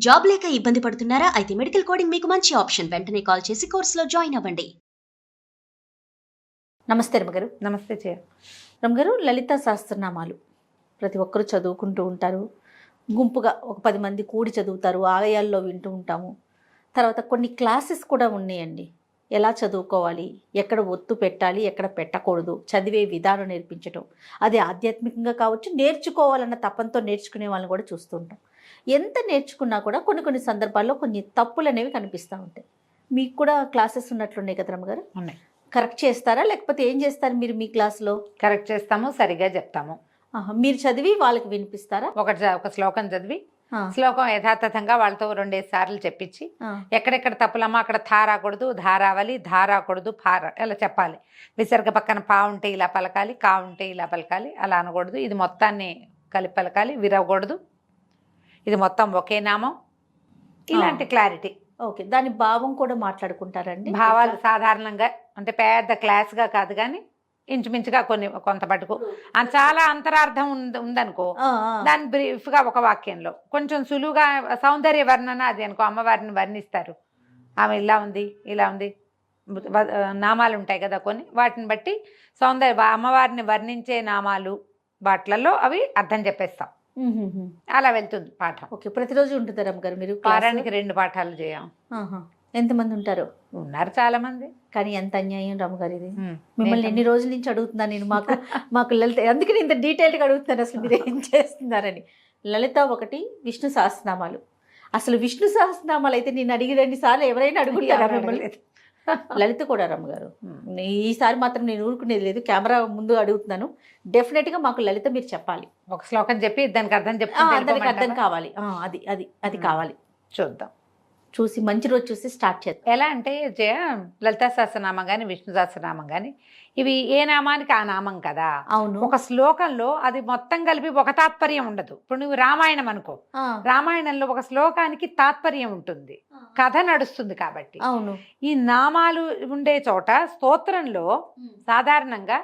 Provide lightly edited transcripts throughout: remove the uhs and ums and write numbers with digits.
Job లేక ఇబ్బంది పడుతున్నారా? అయితే మెడికల్ కోడింగ్ మీకు మంచి ఆప్షన్. వెంటనే కాల్ చేసి కోర్సులో జాయిన్ అవ్వండి. నమస్తే రమగారు. నమస్తే చే రమగారు, లలిత సహస్రనామాలు ప్రతి ఒక్కరూ చదువుకుంటూ ఉంటారు. గుంపుగా ఒక 10 మంది కూడి చదువుతారు. ఆలయాల్లో వింటూ ఉంటాము. తర్వాత కొన్ని క్లాసెస్ కూడా ఉన్నాయండి. ఎలా చదువుకోవాలి, ఎక్కడ ఒత్తు పెట్టాలి, ఎక్కడ పెట్టకూడదు, చదివే విధానం నేర్పించడం. అది ఆధ్యాత్మికంగా కావచ్చు, నేర్చుకోవాలన్న తపంతో నేర్చుకునే వాళ్ళని కూడా చూస్తూ ఉంటాం. ఎంత నేర్చుకున్నా కూడా కొన్ని సందర్భాల్లో కొన్ని తప్పులు అనేవి కనిపిస్తూ ఉంటాయి. మీకు కూడా క్లాసెస్ ఉన్నట్లున్నాయి కదా రమగారు? ఉన్నాయి. కరెక్ట్ చేస్తారా, లేకపోతే ఏం చేస్తారు మీరు మీ క్లాస్లో? కరెక్ట్ చేస్తాము, సరిగా చెప్తాము. మీరు చదివి వాళ్ళకి వినిపిస్తారా? ఒక శ్లోకం చదివి శ్లోకం యథాతథంగా వాళ్ళతో 2 సార్లు చెప్పించి ఎక్కడెక్కడ తప్పులమ్మా అక్కడ థా రాకూడదు, ధా రావాలి, ధా రాకూడదు, ఫా ఇలా చెప్పాలి. విసర్గ పక్కన పా ఉంటే ఇలా పలకాలి, కా ఉంటే ఇలా పలకాలి, అలా అనకూడదు. ఇది మొత్తాన్ని కలిపి పలకాలి, విరవకూడదు. ఇది మొత్తం ఒకే నామం. ఇలాంటి క్లారిటీ. ఓకే, దాని భావం కూడా మాట్లాడుకుంటారండి? భావాలు సాధారణంగా అంటే పెద్ద క్లాస్గా కాదు కానీ ఇంచుమించుగా కొంత పట్టుకు చాలా అంతరార్థం ఉందనుకో, దాని బ్రీఫ్గా ఒక వాక్యంలో కొంచెం సులువుగా సౌందర్య వర్ణన అది అనుకో, అమ్మవారిని వర్ణిస్తారు. ఆమె ఇలా ఉంది, ఇలా ఉంది, నామాలు ఉంటాయి కదా కొన్ని, వాటిని బట్టి అమ్మవారిని వర్ణించే నామాలు వాటిలలో అవి అర్థం చెప్పేస్తాం. అలా వెళ్తుంది పాఠం. ఓకే, ప్రతిరోజు ఉంటుందా రమ్మగారు మీరు? వారానికి 2 పాఠాలు చేయం. ఎంతమంది ఉంటారు? ఉన్నారు చాలా మంది. కానీ ఎంత అన్యాయం రమ్మగారు ఇది. మిమ్మల్ని ఎన్ని రోజుల నుంచి అడుగుతున్నాను నేను. మాకు లలిత, అందుకని ఇంత డీటెయిల్గా అడుగుతున్నాను అసలు మీరు ఏం చేస్తున్నారని. లలిత 1 విష్ణు సహస్రనామాలు. అసలు విష్ణు సహస్రనామాలు అయితే నేను అడిగి 2 సార్లు ఎవరైనా అడుగుతారా మిమ్మల్ని? లలిత కూడా రమ్మగారు. ఈసారి మాత్రం నేను ఊరుకునేది లేదు, కెమెరా ముందు అడుగుతున్నాను. డెఫినెట్గా మాకు లలిత మీరు చెప్పాలి. ఒక శ్లోకం చెప్పి దానికి అర్థం దానికి అర్థం కావాలి. అది కావాలి. చూద్దాం, చూసి మంచి రోజు చూసి స్టార్ట్ చేద్దాం. ఎలా అంటే జయ, లలితా సహస్రనామం కానీ విష్ణు సహస్రనామం కానీ ఇవి ఏ నామానికి ఆ నామం కదా. అవును. ఒక శ్లోకంలో అది మొత్తం కలిపి ఒక తాత్పర్యం ఉండదు. ఇప్పుడు నువ్వు రామాయణం అనుకో, రామాయణంలో ఒక శ్లోకానికి తాత్పర్యం ఉంటుంది, కథ నడుస్తుంది. కాబట్టి అవును, ఈ నామాలు ఉండే చోట స్తోత్రంలో సాధారణంగా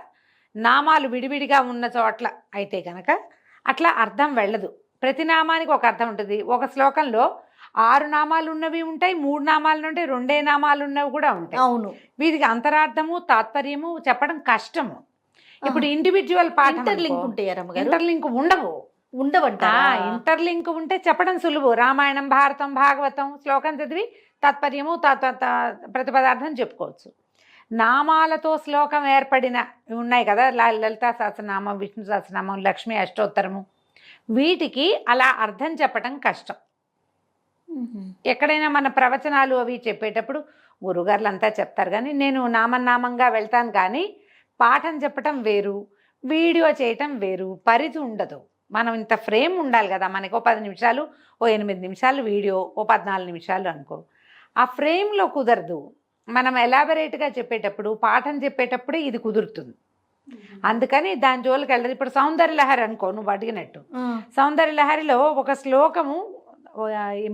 నామాలు విడివిడిగా ఉన్న చోట్ల అయితే కనుక అట్లా అర్థం వెళ్ళదు. ప్రతి నామానికి ఒక అర్థం ఉంటుంది. ఒక శ్లోకంలో 6 నామాలు ఉన్నవి ఉంటాయి, 3 నామాలు ఉంటాయి, 2 నామాలు ఉన్నవి కూడా ఉంటాయి. అవును. వీటికి అంతరార్థము తాత్పర్యము చెప్పడం కష్టము. ఇప్పుడు ఇండివిజువల్ పాఠం ఇంటర్లింక్ ఉంటాయా? ఇంటర్లింక్ ఉండవంట. ఇంటర్లింక్ ఉంటే చెప్పడం సులువు. రామాయణం, భారతం, భాగవతం శ్లోకం చదివి తాత్పర్యము ప్రతిపదార్థం చెప్పుకోవచ్చు. నామాలతో శ్లోకం ఏర్పడిన ఉన్నాయి కదా, లలితా సహస్రనామం, విష్ణు సహస్రనామం, లక్ష్మీ అష్టోత్తరము, వీటికి అలా అర్థం చెప్పడం కష్టం. ఎక్కడైనా మన ప్రవచనాలు అవి చెప్పేటప్పుడు గురుగారులు అంతా చెప్తారు కానీ నేను నామంగా వెళ్తాను. కానీ పాఠం చెప్పటం వేరు, వీడియో చేయటం వేరు, పరిధి ఉండదు. మనం ఇంత ఫ్రేమ్ ఉండాలి కదా. మనకు 10 నిమిషాలు, 8 నిమిషాలు వీడియో, 14 నిమిషాలు అనుకో, ఆ ఫ్రేమ్లో కుదరదు. మనం ఎలాబరేట్గా చెప్పేటప్పుడు, పాఠం చెప్పేటప్పుడే ఇది కుదురుతుంది. అందుకని దాని జోలికి వెళ్ళదు. ఇప్పుడు సౌందర్యలహరి అనుకో, నువ్వు అడిగినట్టు, సౌందర్యలహరిలో ఒక శ్లోకము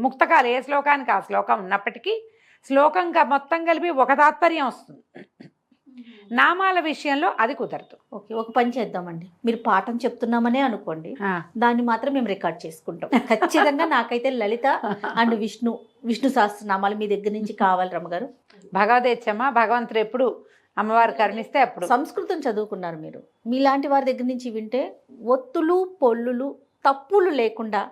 ముక్తకాలు, ఏ శ్లోకానికి ఆ శ్లోకం ఉన్నప్పటికీ శ్లోకంగా మొత్తం కలిపి ఒక తాత్పర్యం వస్తుంది. నామాల విషయంలో అది కుదరదు. ఓకే, ఒక పని చేద్దామండి. మీరు పాఠం చెప్తున్నామనే అనుకోండి, దాన్ని మాత్రం మేము రికార్డ్ చేసుకుంటాం ఖచ్చితంగా. నాకైతే లలిత అండ్ విష్ణు సహస్రనామాలు మీ దగ్గర నుంచి కావాలి రమ్మగారు. భగవదేచ్ఛమ్మ, భగవంతుడు ఎప్పుడు అమ్మవారు కరుణిస్తే అప్పుడు. సంస్కృతం చదువుకున్నారు మీరు. మీలాంటి వారి దగ్గర నుంచి వింటే ఒత్తులు, పొల్లులు, తప్పులు లేకుండా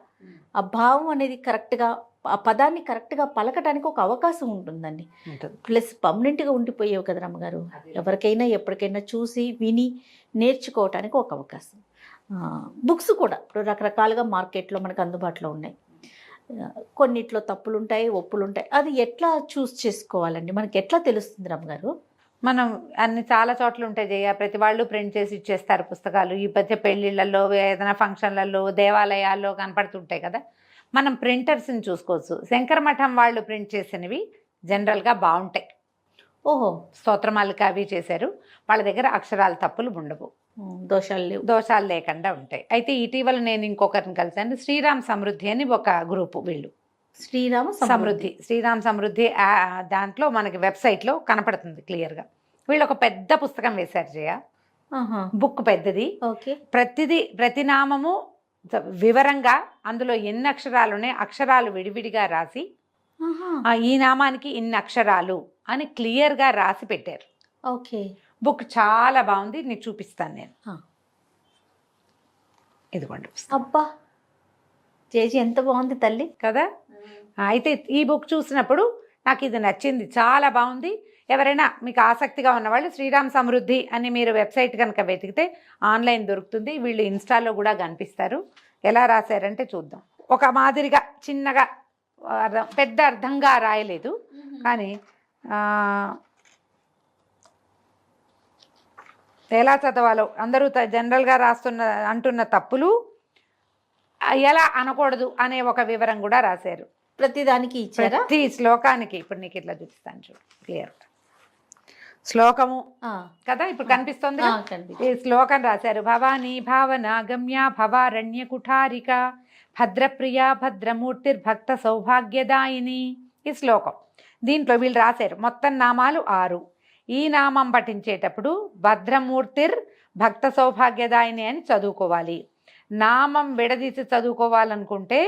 ఆ భావం అనేది కరెక్ట్గా, ఆ పదాన్ని కరెక్ట్గా పలకటానికి ఒక అవకాశం ఉంటుందండి. ప్లస్ పర్మనెంట్గా ఉండిపోయేవి కదా రమ్మగారు. ఎవరికైనా ఎప్పటికైనా చూసి విని నేర్చుకోవటానికి ఒక అవకాశం. బుక్స్ కూడా ఇప్పుడు రకరకాలుగా మార్కెట్లో మనకు అందుబాటులో ఉన్నాయి. కొన్నిట్లో తప్పులు ఉంటాయి, ఒప్పులు ఉంటాయి. అది ఎట్లా చూస్ చేసుకోవాలండి? మనకి ఎట్లా తెలుస్తుంది రమ్మగారు? మనం చాలా చోట్ల ఉంటాయి జయ, ప్రతి వాళ్ళు ప్రింట్ చేసి ఇచ్చేస్తారు పుస్తకాలు. ఈ మధ్య పెళ్ళిళ్ళల్లో, ఏదైనా ఫంక్షన్లలో, దేవాలయాల్లో కనపడుతుంటాయి కదా. మనం ప్రింటర్స్ని చూసుకోవచ్చు. శంకర మఠం వాళ్ళు ప్రింట్ చేసినవి జనరల్గా బాగుంటాయి. ఓహో, స్తోత్రమాలిక అవి చేశారు. వాళ్ళ దగ్గర అక్షరాల తప్పులు ఉండవు, దోషాలు లేకుండా ఉంటాయి. అయితే ఇటీవల నేను ఇంకొకరిని కలిసాను, శ్రీరామ్ సమృద్ధి అని ఒక గ్రూపు. వీళ్ళు శ్రీరామ్ సమృద్ధి దాంట్లో మనకి వెబ్సైట్లో కనపడుతుంది క్లియర్గా. వీళ్ళు ఒక పెద్ద పుస్తకం వేశారు జయ, బుక్ పెద్దది. ప్రతి నామము వివరంగా అందులో ఎన్ని అక్షరాలు ఉన్నాయి, అక్షరాలు విడివిడిగా రాసి ఈ నామానికి ఇన్ని అక్షరాలు అని క్లియర్గా రాసి పెట్టారు. ఓకే. బుక్ చాలా బాగుంది, నీకు చూపిస్తాను నేను. ఇదిగోండి అబ్బా జేజీ ఎంత బాగుంది తల్లి కదా. అయితే ఈ బుక్ చూసినప్పుడు నాకు ఇది నచ్చింది, చాలా బాగుంది. ఎవరైనా మీకు ఆసక్తిగా ఉన్నవాళ్ళు శ్రీరామ్ సమృద్ధి అని మీరు వెబ్సైట్ కనుక వెతికితే ఆన్లైన్ దొరుకుతుంది. వీళ్ళు ఇన్స్టాలో కూడా కనిపిస్తారు. ఎలా రాశారంటే చూద్దాం. ఒక మాదిరిగా చిన్నగా పెద్ద అర్థంగా రాయలేదు, కానీ ఎలా చదవాలో అందరూ జనరల్గా అంటున్న తప్పులు ఎలా అనకూడదు అనే ఒక వివరం కూడా రాశారు. ప్రతిదానికి ఇచ్చారా? ప్రతి శ్లోకానికి. ఇప్పుడు నీకు ఇట్లా చూపిస్తాను చూడు, క్లియర్ శ్లోకము కదా ఇప్పుడు కనిపిస్తుంది. ఈ శ్లోకం రాశారు. భవానీ భావన గమ్య భవారణ్య కుఠారిక భద్రప్రియ భద్రమూర్తిర్భక్త సౌభాగ్యదాయిని. ఈ శ్లోకం దీంట్లో వీళ్ళు రాశారు మొత్తం నామాలు 6. ఈ నామం పఠించేటప్పుడు భద్రమూర్తిర్ భక్త సౌభాగ్యదాయిని అని చదువుకోవాలి. నామం విడదీసి చదువుకోవాలనుకుంటే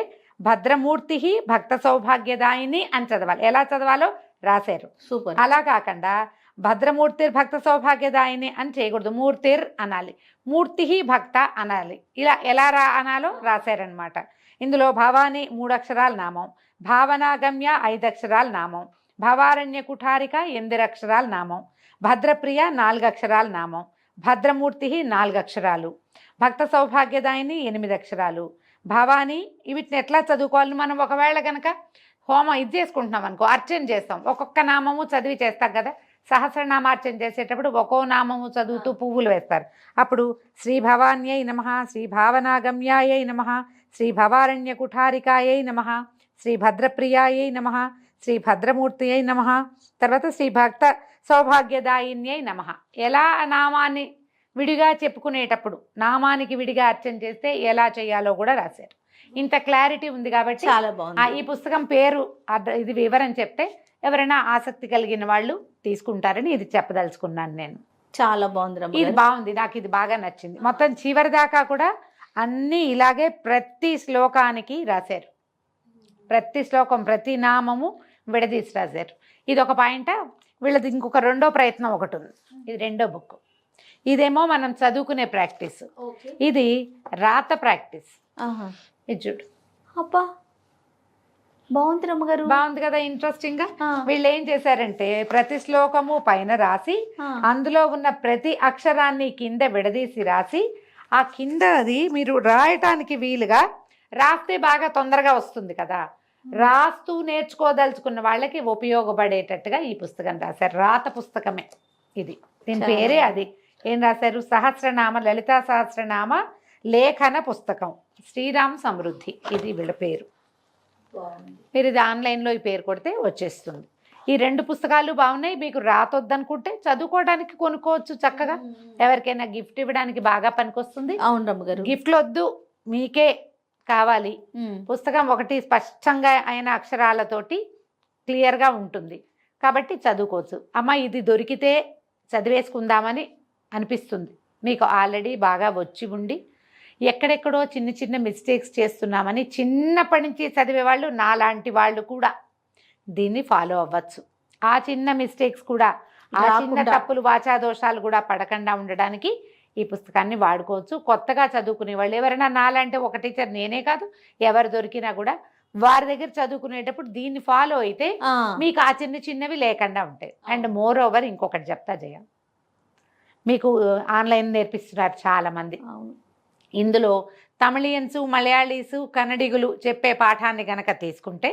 భద్రమూర్తి భక్త సౌభాగ్యదాయిని అని చదవాలి. ఎలా చదవాలో రాశారు. సూపర్. అలా కాకుండా భద్రమూర్తిర్ భక్త సౌభాగ్యదాయిని అని చేయకూడదు, మూర్తిర్ అనాలి, మూర్తి భక్త అనాలి. ఇలా ఎలా అనాలో రాశారనమాట. ఇందులో భవాని 3 అక్షరాల నామం, భావనాగమ్య 5 అక్షరాల నామం, భవారణ్య కుఠారిక 8 అక్షరాల నామం, భద్రప్రియ 4 అక్షరాల నామం, భద్రమూర్తి 4 అక్షరాలు, భక్త సౌభాగ్యదాయిని 8 అక్షరాలు, భవాని. వీటిని ఎట్లా చదువుకోవాలి మనం? ఒకవేళ కనుక హోమం ఇది చేసుకుంటున్నాం అనుకో, అర్చన చేస్తాం, ఒక్కొక్క నామము చదివి చేస్తాం కదా. సహస్రనామార్చన చేసేటప్పుడు ఒక్కో నామము చదువుతూ పువ్వులు వేస్తారు. అప్పుడు శ్రీ భవాన్యై నమః, శ్రీ భావనాగమ్యాయై నమః, శ్రీ భవారణ్య కుఠారికాయై నమః, శ్రీ భద్రప్రియాయై నమః, శ్రీ భద్రమూర్తియై నమః, తర్వాత శ్రీ భక్త సౌభాగ్యదాయిన్యై నమః. ఎలా నామాన్ని విడిగా చెప్పుకునేటప్పుడు నామానికి విడిగా అర్చన చేస్తే ఎలా చేయాలో కూడా రాశారు. ఇంత క్లారిటీ ఉంది కాబట్టి చాలా బాగుంది. ఈ పుస్తకం పేరు ఇది వివరం చెప్తే ఎవరైనా ఆసక్తి కలిగిన వాళ్ళు తీసుకుంటారని ఇది చెప్పదలుచుకున్నాను నేను. చాలా బాగుంది. ఇది బాగుంది, నాకు ఇది బాగా నచ్చింది. మొత్తం చివరి దాకా కూడా అన్నీ ఇలాగే ప్రతి శ్లోకానికి రాశారు. ప్రతి శ్లోకం ప్రతి నామము విడదీసి రాశారు. ఇది ఒక పాయింట్. వీళ్ళది ఇంకొక 2వ ప్రయత్నం ఒకటి ఉంది. ఇది 2వ బుక్. ఇదేమో మనం చదువుకునే ప్రాక్టీస్, ఇది రాత ప్రాక్టీస్. ఇది చూడు. అబ్బా బాగుంది రమ్మగారు. బాగుంది కదా, ఇంట్రెస్టింగ్ గా. వీళ్ళు ఏం చేశారంటే ప్రతి శ్లోకము పైన రాసి అందులో ఉన్న ప్రతి అక్షరాన్ని కింద విడదీసి రాసి ఆ కింద అది మీరు రాయటానికి వీలుగా రాస్తే బాగా తొందరగా వస్తుంది కదా. రాస్తూ నేర్చుకోదలుచుకున్న వాళ్ళకి ఉపయోగపడేటట్టుగా ఈ పుస్తకం రాశారు. రాత పుస్తకమే ఇది. దీని పేరే అది. ఏం రాశారు? సహస్రనామ లలితా సహస్రనామ లేఖన పుస్తకం శ్రీరామ్ సమృద్ధి. ఇది వీళ్ళ పేరు. మీరు ఇది ఆన్లైన్లో ఈ పేరు కొడితే వచ్చేస్తుంది. ఈ 2 పుస్తకాలు బాగున్నాయి. మీకు రాతొద్దనుకుంటే చదువుకోవడానికి కొనుక్కోవచ్చు చక్కగా. ఎవరికైనా గిఫ్ట్ ఇవ్వడానికి బాగా పనికొస్తుంది. అవును రమ్మగారు. గిఫ్ట్లు వద్దు, మీకే కావాలి. పుస్తకం ఒకటి స్పష్టంగా అయిన అక్షరాలతోటి క్లియర్గా ఉంటుంది కాబట్టి చదువుకోవచ్చు. అమ్మ ఇది దొరికితే చదివేసుకుందామని అనిపిస్తుంది. మీకు ఆల్రెడీ బాగా వచ్చి ఉండి ఎక్కడెక్కడో చిన్న చిన్న మిస్టేక్స్ చేస్తున్నామని చిన్నప్పటి నుంచి చదివేవాళ్ళు నాలాంటి వాళ్ళు కూడా దీన్ని ఫాలో అవ్వచ్చు. ఆ చిన్న మిస్టేక్స్ కూడా, ఆ చిన్న తప్పులు వాచాదోషాలు కూడా పడకుండా ఉండడానికి ఈ పుస్తకాన్ని వాడుకోవచ్చు. కొత్తగా చదువుకునే వాళ్ళు ఎవరైనా నాలంటే ఒక టీచర్, నేనే కాదు ఎవరు దొరికినా కూడా వారి దగ్గర చదువుకునేటప్పుడు దీన్ని ఫాలో అయితే మీకు ఆ చిన్న చిన్నవి లేకుండా ఉంటాయి. అండ్ మోర్ ఓవర్ ఇంకొకటి చెప్తా జయ, మీకు ఆన్లైన్ నేర్పిస్తున్నారు చాలామంది. ఇందులో తమిళియన్స్, మలయాళీసు, కన్నడిగులు చెప్పే పాఠాన్ని కనుక తీసుకుంటే,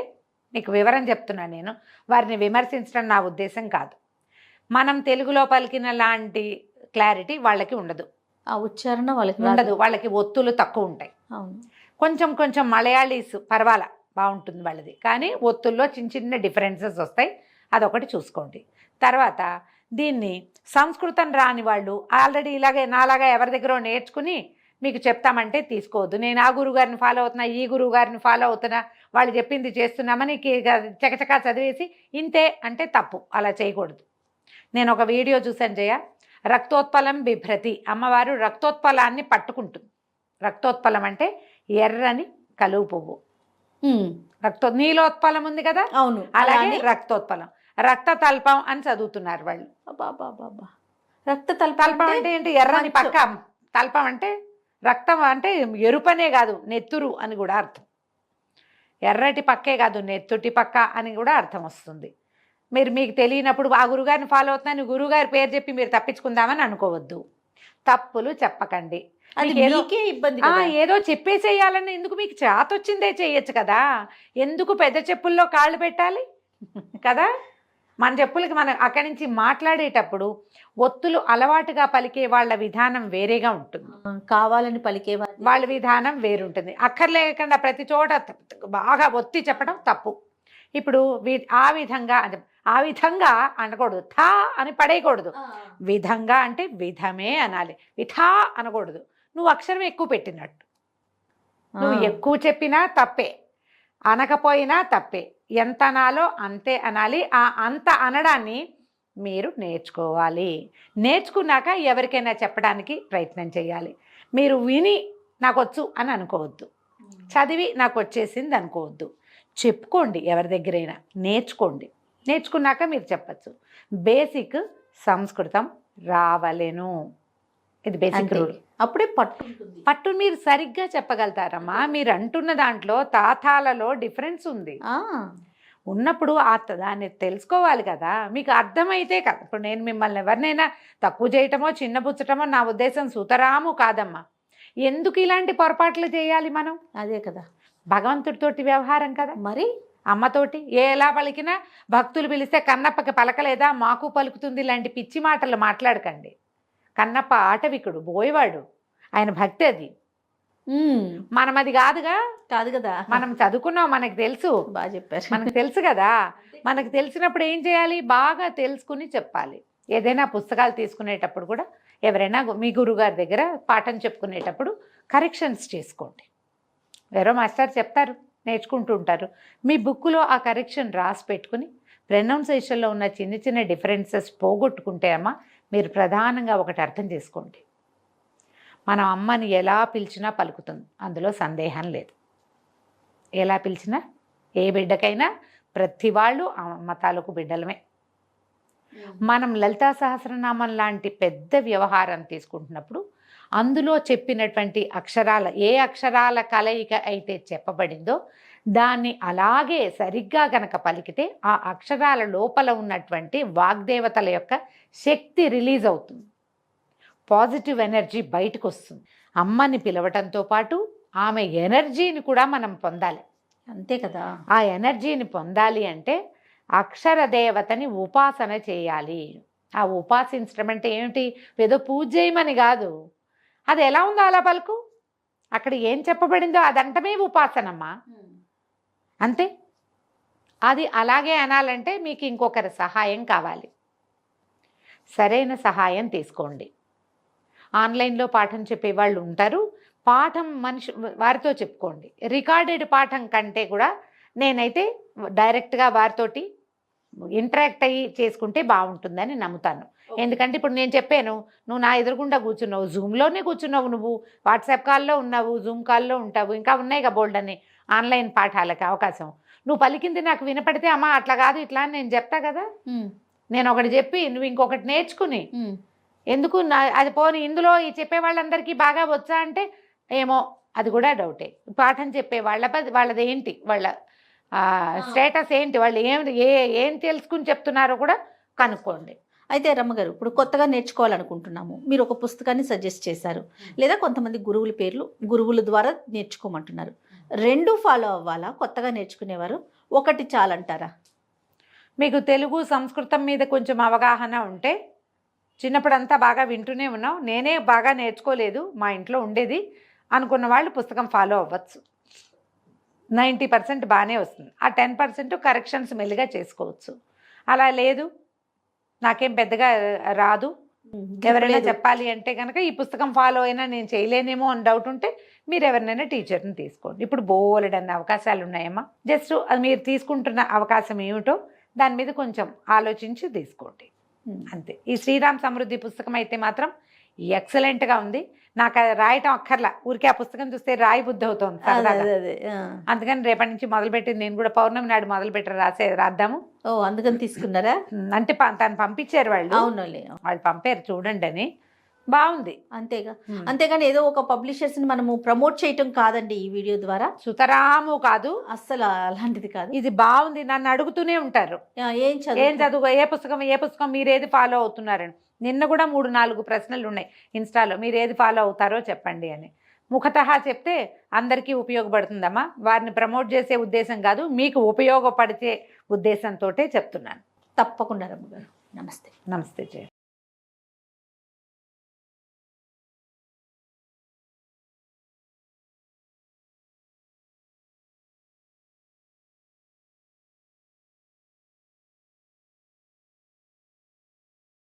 మీకు వివరం చెప్తున్నాను నేను, వారిని విమర్శించడం నా ఉద్దేశం కాదు. మనం తెలుగులో పలికిన లాంటి క్లారిటీ వాళ్ళకి ఉండదు, ఆ ఉచ్చారణ వాళ్ళకి ఉండదు, వాళ్ళకి ఒత్తులు తక్కువ ఉంటాయి. కొంచెం కొంచెం మలయాళీస్ పర్వాలా బాగుంటుంది వాళ్ళది, కానీ ఒత్తుల్లో చిన్న చిన్న డిఫరెన్సెస్ వస్తాయి. అదొకటి చూసుకోండి. తర్వాత దీన్ని సంస్కృతం రాని వాళ్ళు ఆల్రెడీ ఇలాగే నాలాగా ఎవరి దగ్గర నేర్చుకుని మీకు చెప్తామంటే తీసుకోవద్దు. నేను ఆ గురువు గారిని ఫాలో అవుతున్నా, ఈ గురువు గారిని ఫాలో అవుతున్నా, వాళ్ళు చెప్పింది చేస్తున్నామని చకచకా చదివేసి ఇంతే అంటే తప్పు. అలా చేయకూడదు. నేను ఒక వీడియో చూశాను జయ, రక్తోత్పలం బిభ్రతి, అమ్మవారు రక్తోత్పలాన్ని పట్టుకుంటుంది. రక్తోత్పలం అంటే ఎర్రని కలువ పువ్వు, ఉమ్, నీలోత్పలం ఉంది కదా, అవును. అలాగే అలానే రక్తోత్పలం, రక్త తల్పం అని చదువుతున్నారు వాళ్ళు. అబ్బా, రక్త తల్పం అంటే ఏంటి? ఎర్రని మంచు. పక్క. తల్పం అంటే రక్తం అంటే ఎరుపనే కాదు, నెత్తురు అని కూడా అర్థం. ఎర్రటి పక్కే కాదు, నెత్తుటి పక్క అని కూడా అర్థం వస్తుంది. మీకు తెలియనప్పుడు ఆ గురుగారిని ఫాలో అవుతున్నాను, గురుగారి పేరు చెప్పి మీరు తప్పించుకుందామని అనుకోవద్దు. తప్పులు చెప్పకండి. అది మీకు ఏదో మీకే ఇబ్బంది కదా. ఏదో చెప్పేసేయాలని ఎందుకు? మీకు చేత వచ్చిందే చేయొచ్చు కదా, ఎందుకు పెద్ద చెప్పుల్లో కాళ్ళు పెట్టాలి కదా. మన చెప్పులకి మనం అక్కడి నుంచి మాట్లాడేటప్పుడు ఒత్తులు అలవాటుగా పలికే వాళ్ళ విధానం వేరేగా ఉంటుంది, కావాలని పలికేవారు వాళ్ళ విధానం వేరుంటుంది. అక్కర్లేకుండా ప్రతి చోట బాగా ఒత్తి చెప్పడం తప్పు. ఇప్పుడు ఆ విధంగా అనకూడదు, థా అని పడేయకూడదు. విధంగా అంటే విధమే అనాలి, విధా అనకూడదు. నువ్వు అక్షరం ఎక్కువ పెట్టినట్టు. నువ్వు ఎక్కువ చెప్పినా తప్పే, అనకపోయినా తప్పే. ఎంత అనాలో అంతే అనాలి. ఆ అంత అనడాన్ని మీరు నేర్చుకోవాలి. నేర్చుకున్నాక ఎవరికైనా చెప్పడానికి ప్రయత్నం చేయాలి. మీరు విని నాకు వచ్చు అని అనుకోవద్దు, చదివి నాకు వచ్చేసింది అనుకోవద్దు. చెప్పుకోండి, ఎవరి దగ్గరైనా నేర్చుకోండి. నేర్చుకున్నాక మీరు చెప్పచ్చు. బేసిక్ సంస్కృతం రావలేను, ఇది బేసిక్ రూల్. అప్పుడే పట్టు మీరు సరిగ్గా చెప్పగలుగుతారమ్మా. మీరు అంటున్న దాంట్లో తాతాలలో డిఫరెన్స్ ఉంది. ఉన్నప్పుడు దాన్ని తెలుసుకోవాలి కదా, మీకు అర్థమైతే కదా. ఇప్పుడు నేను మిమ్మల్ని ఎవరినైనా తక్కువ చేయటమో చిన్నపుచ్చటమో నా ఉద్దేశం సుతరాము కాదమ్మా. ఎందుకు ఇలాంటి పొరపాట్లు చేయాలి మనం? అదే కదా భగవంతుడితోటి వ్యవహారం కదా. మరి అమ్మతోటి ఎలా పలికినా భక్తులు పిలిస్తే కన్నప్పకి పలకలేదా మాకు పలుకుతుంది లాంటి పిచ్చి మాటలు మాట్లాడకండి. కన్నప్ప ఆటవికుడు, బోయవాడు, ఆయన భక్తి అది. మనం అది కాదు కదా. మనం చదువుకున్నాం, మనకు తెలుసు. బాగా చెప్పారు. మనకు తెలుసు కదా. మనకు తెలిసినప్పుడు ఏం చేయాలి? బాగా తెలుసుకుని చెప్పాలి. ఏదైనా పుస్తకాలు తీసుకునేటప్పుడు కూడా ఎవరైనా మీ గురుగారి దగ్గర పాఠం చెప్పుకునేటప్పుడు కరెక్షన్స్ చేసుకోండి. ఎవరో మాస్టర్ చెప్తారు, నేర్చుకుంటూ ఉంటారు. మీ బుక్లో ఆ కరెక్షన్ రాసి పెట్టుకుని ప్రొనౌన్సియేషన్లో ఉన్న చిన్న చిన్న డిఫరెన్సెస్ పోగొట్టుకుంటే అమ్మ మీరు ప్రధానంగా ఒకటి అర్థం చేసుకోండి, మనం అమ్మని ఎలా పిలిచినా పలుకుతుంది, అందులో సందేహం లేదు. ఎలా పిలిచినా ఏ బిడ్డకైనా ప్రతి వాళ్ళు అమ్మ తాలూకు బిడ్డలమే. మనం లలితా సహస్రనామం లాంటి పెద్ద వ్యవహారం తీసుకుంటున్నప్పుడు అందులో చెప్పినటువంటి అక్షరాల ఏ అక్షరాల కలయిక అయితే చెప్పబడిందో దాన్ని అలాగే సరిగ్గా గనక పలికితే ఆ అక్షరాల లోపల ఉన్నటువంటి వాగ్దేవతల యొక్క శక్తి రిలీజ్ అవుతుంది, పాజిటివ్ ఎనర్జీ బయటకు వస్తుంది. అమ్మని పిలవటంతో పాటు ఆమె ఎనర్జీని కూడా మనం పొందాలి. అంతే కదా. ఆ ఎనర్జీని పొందాలి అంటే అక్షర దేవతని ఉపాసన చేయాలి. ఆ ఉపాసించడం అంటే ఏమిటి? ఏదో పూజ చేయమని కాదు, అది ఎలా ఉందో అలా పలుకు, అక్కడ ఏం చెప్పబడిందో అదంటమే ఉపాసనమ్మా, అంతే. అది అలాగే అనాలంటే మీకు ఇంకొకరి సహాయం కావాలి. సరైన సహాయం తీసుకోండి. ఆన్లైన్లో పాఠం చెప్పేవాళ్ళు ఉంటారు, పాఠం వారితో చెప్పుకోండి. రికార్డెడ్ పాఠం కంటే కూడా నేనైతే డైరెక్ట్గా వారితోటి ఇంటరాక్ట్ అయ్యి చేసుకుంటే బాగుంటుందని నమ్ముతాను. ఎందుకంటే ఇప్పుడు నేను చెప్పాను, నువ్వు నా ఎదురుగుండా కూర్చున్నావు, జూమ్లోనే కూర్చున్నావు, నువ్వు వాట్సాప్ కాల్లో ఉన్నావు, జూమ్ కాల్లో ఉంటావు, ఇంకా ఉన్నాయి కదా బోల్డ్ అని ఆన్లైన్ పాఠాలకి అవకాశం. నువ్వు పలికింది నాకు వినపడితే అమ్మా అట్లా కాదు ఇట్లా అని నేను చెప్తా కదా. నేను ఒకటి చెప్పి నువ్వు ఇంకొకటి నేర్చుకుని ఎందుకు అది పోని ఇందులో ఈ చెప్పే వాళ్ళందరికీ బాగా వచ్చా అంటే ఏమో అది కూడా డౌటే. పాఠం చెప్పే వాళ్ళది ఏంటి, వాళ్ళ స్టేటస్ ఏంటి, వాళ్ళు ఏం తెలుసుకుని చెప్తున్నారో కూడా కనుక్కోండి. అయితే రమ్మగారు, ఇప్పుడు కొత్తగా నేర్చుకోవాలనుకుంటున్నాము, మీరు ఒక పుస్తకాన్ని సజెస్ట్ చేశారు, లేదా కొంతమంది గురువుల పేర్లు గురువుల ద్వారా నేర్చుకోమంటున్నారు. రెండు ఫాలో అవ్వాలా? కొత్తగా నేర్చుకునేవారు ఒకటి చాలంటారా? మీకు తెలుగు సంస్కృతం మీద కొంచెం అవగాహన ఉంటే, చిన్నప్పుడు అంతా బాగా వింటూనే ఉన్నాం, నేనే బాగా నేర్చుకోలేదు, మా ఇంట్లో ఉండేది అనుకున్న వాళ్ళు పుస్తకం ఫాలో అవ్వచ్చు. 90% బాగానే వస్తుంది. ఆ 10% కరెక్షన్స్ మెల్లిగా చేసుకోవచ్చు. అలా లేదు నాకేం పెద్దగా రాదు, ఎవరైనా చెప్పాలి అంటే కనుక ఈ పుస్తకం ఫాలో అయినా నేను చేయలేనేమో అని డౌట్ ఉంటే మీరు ఎవరినైనా టీచర్ని తీసుకోండి. ఇప్పుడు బోలెడన్న అవకాశాలు ఉన్నాయమ్మా. జస్ట్ అది మీరు తీసుకుంటున్న అవకాశం ఏమిటో దాని మీద కొంచెం ఆలోచించి తీసుకోండి, అంతే. ఈ శ్రీరామ్ సమృద్ధి పుస్తకం అయితే మాత్రం ఎక్సలెంట్గా ఉంది. నాకు అది రాయటం అక్కర్లా, ఊరికే ఆ పుస్తకం చూస్తే రాయి బుద్ధి అవుతుంది అదే సరదాగా. అదే అదే ఆ. అందుకని రేపటి నుంచి మొదలుపెట్టి నేను కూడా పౌర్ణమి నాడు మొదలుపెట్టి రాద్దాము. ఓ అందుకని తీసుకున్నారా? అంటే తను పంపించారు వాళ్ళు, అవునులే. వాళ్ళు పంపారు చూడండి అని. బాగుంది. అంతేగా. అంతేగాని ఏదో ఒక పబ్లిషర్స్ ని మనము ప్రమోట్ చేయటం కాదండి ఈ వీడియో ద్వారా. సుతరాము కాదు, అస్సలు అలాంటిది కాదు. ఇది బాగుంది. నన్ను అడుగుతూనే ఉంటారు ఏం ఏం చదువు, ఏ పుస్తకం మీరు ఏది ఫాలో అవుతున్నారని. నిన్న కూడా 3-4 ప్రశ్నలు ఉన్నాయి ఇన్స్టాలో, మీరు ఏది ఫాలో అవుతారో చెప్పండి అని. ముఖతహా చెప్తే అందరికీ ఉపయోగపడుతుందమ్మా, వారిని ప్రమోట్ చేసే ఉద్దేశం కాదు, మీకు ఉపయోగపడితే ఉద్దేశంతో చెప్తున్నాను. తప్పకుండా రమ్మ గారు. నమస్తే. నమస్తే జయ.